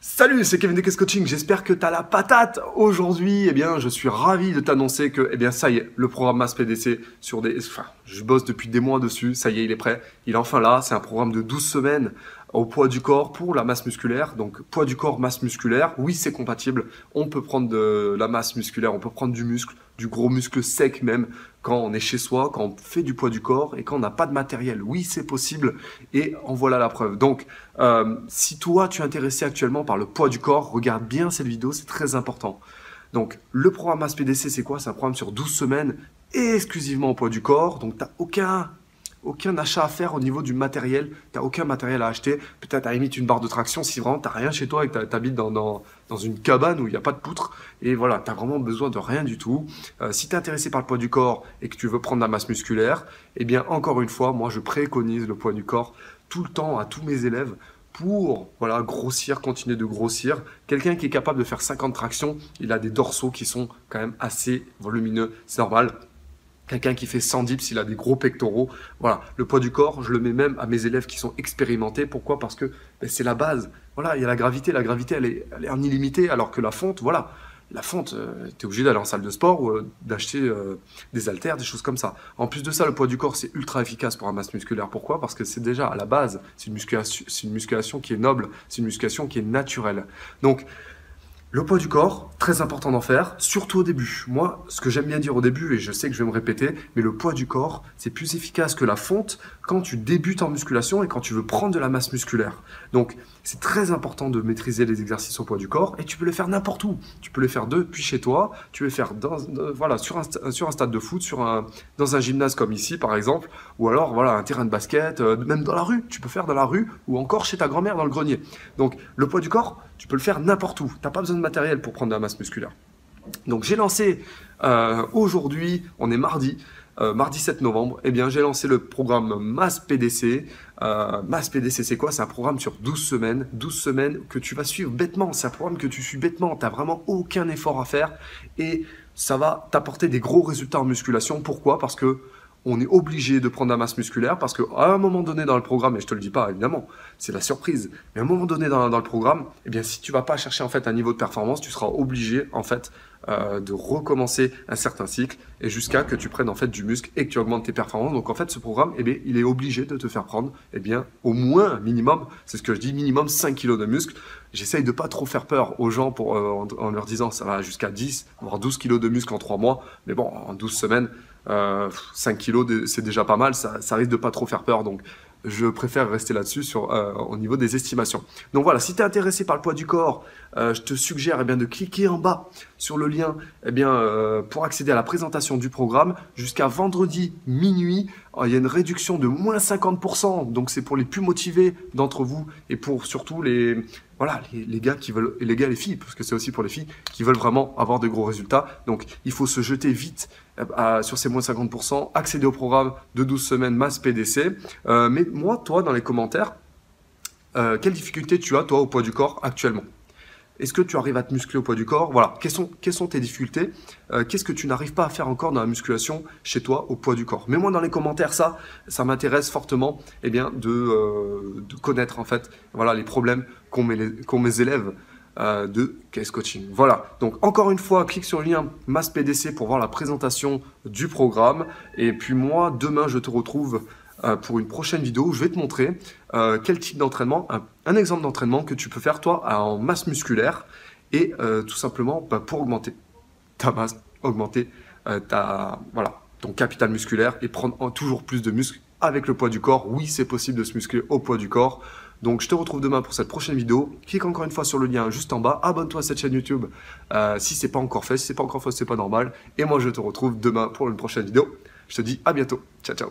Salut, c'est Kevin de Caisse Coaching, j'espère que tu as la patate. Aujourd'hui, je suis ravi de t'annoncer que, ça y est, le programme Masse PDC je bosse depuis des mois dessus, ça y est, il est prêt. Il est enfin là, c'est un programme de 12 semaines au poids du corps pour la masse musculaire. Donc, poids du corps, masse musculaire, oui, c'est compatible. On peut prendre de la masse musculaire, on peut prendre du muscle, du gros muscle sec même, quand on est chez soi, quand on fait du poids du corps et quand on n'a pas de matériel. Oui, c'est possible et en voilà la preuve. Donc, si toi, tu es intéressé actuellement par le poids du corps, regarde bien cette vidéo, c'est très important. Donc, le programme Masse PDC, c'est quoi? C'est un programme sur 12 semaines exclusivement au poids du corps. Donc, tu n'as aucun achat à faire au niveau du matériel. Tu n'as aucun matériel à acheter. Peut-être à la limite une barre de traction si vraiment tu n'as rien chez toi et que tu habites dans une cabane où il n'y a pas de poutre. Et voilà, tu n'as vraiment besoin de rien du tout. Si tu es intéressé par le poids du corps et que tu veux prendre de la masse musculaire, encore une fois, moi je préconise le poids du corps tout le temps à tous mes élèves pour grossir, continuer de grossir. Quelqu'un qui est capable de faire 50 tractions, il a des dorsaux qui sont quand même assez volumineux. C'est normal. Quelqu'un qui fait 100 dips, il a des gros pectoraux. Voilà, le poids du corps, je le mets même à mes élèves qui sont expérimentés. Pourquoi? Parce que c'est la base. Voilà, il y a la gravité. La gravité, elle est en illimité, alors que la fonte, voilà. La fonte, tu es obligé d'aller en salle de sport ou d'acheter des haltères, des choses comme ça. En plus de ça, le poids du corps, c'est ultra efficace pour la masse musculaire. Pourquoi? Parce que c'est déjà à la base, c'est une musculation qui est noble, c'est une musculation qui est naturelle. Donc, le poids du corps, très important d'en faire, surtout au début. Moi, ce que j'aime bien dire au début, et je sais que je vais me répéter, mais le poids du corps, c'est plus efficace que la fonte quand tu débutes en musculation et quand tu veux prendre de la masse musculaire. Donc, c'est très important de maîtriser les exercices au poids du corps et tu peux les faire n'importe où. Tu peux les faire depuis chez toi, tu peux les faire sur un stade de foot, dans un gymnase comme ici par exemple, ou alors un terrain de basket, même dans la rue. Tu peux faire dans la rue ou encore chez ta grand-mère dans le grenier. Donc, le poids du corps, tu peux le faire n'importe où. Tu n'as pas besoin de matériel pour prendre de la masse musculaire. Donc j'ai lancé aujourd'hui, on est mardi 7 novembre, j'ai lancé le programme Masse PDC. Masse PDC, c'est quoi? C'est un programme sur 12 semaines que tu vas suivre bêtement. C'est un programme que tu suis bêtement. Tu n'as vraiment aucun effort à faire et ça va t'apporter des gros résultats en musculation. Pourquoi? Parce que on est obligé de prendre la masse musculaire parce qu'à un moment donné dans le programme, et je te le dis pas évidemment, c'est la surprise, mais à un moment donné dans le programme, si tu vas pas chercher en fait un niveau de performance, tu seras obligé en fait de recommencer un certain cycle et jusqu'à que tu prennes en fait du muscle et que tu augmentes tes performances. Donc en fait ce programme, il est obligé de te faire prendre au moins minimum, c'est ce que je dis, minimum 5 kg de muscle. J'essaye de pas trop faire peur aux gens en leur disant ça va jusqu'à 10 voire 12 kg de muscle en 3 mois, mais bon en 12 semaines 5 kilos, c'est déjà pas mal, ça risque de pas trop faire peur. Donc, je préfère rester là-dessus au niveau des estimations. Donc voilà, si tu es intéressé par le poids du corps, je te suggère de cliquer en bas sur le lien pour accéder à la présentation du programme. Jusqu'à vendredi minuit, il y a une réduction de moins 50%. Donc c'est pour les plus motivés d'entre vous et pour surtout les gars qui veulent, et les gars et les filles, parce que c'est aussi pour les filles, qui veulent vraiment avoir de gros résultats. Donc il faut se jeter vite sur ces moins 50%, accéder au programme de 12 semaines Masse PDC. Mais moi, toi, dans les commentaires, quelle difficulté tu as, toi, au poids du corps actuellement? Est-ce que tu arrives à te muscler au poids du corps? Voilà, quelles sont tes difficultés? Qu'est-ce que tu n'arrives pas à faire encore dans la musculation chez toi au poids du corps? Mets-moi dans les commentaires ça m'intéresse fortement de connaître en fait les problèmes qu'ont mes élèves de Caisse Coaching. Voilà, donc encore une fois, clique sur le lien Masse PDC pour voir la présentation du programme. Et puis moi, demain, je te retrouve pour une prochaine vidéo où je vais te montrer quel type d'entraînement, un exemple d'entraînement que tu peux faire toi en masse musculaire et tout simplement pour augmenter ta masse, augmenter ton capital musculaire et prendre toujours plus de muscles avec le poids du corps. Oui, c'est possible de se muscler au poids du corps. Donc, je te retrouve demain pour cette prochaine vidéo. Clique encore une fois sur le lien juste en bas. Abonne-toi à cette chaîne YouTube si ce n'est pas encore fait. Si ce n'est pas encore fait, c'est pas normal. Et moi, je te retrouve demain pour une prochaine vidéo. Je te dis à bientôt. Ciao, ciao.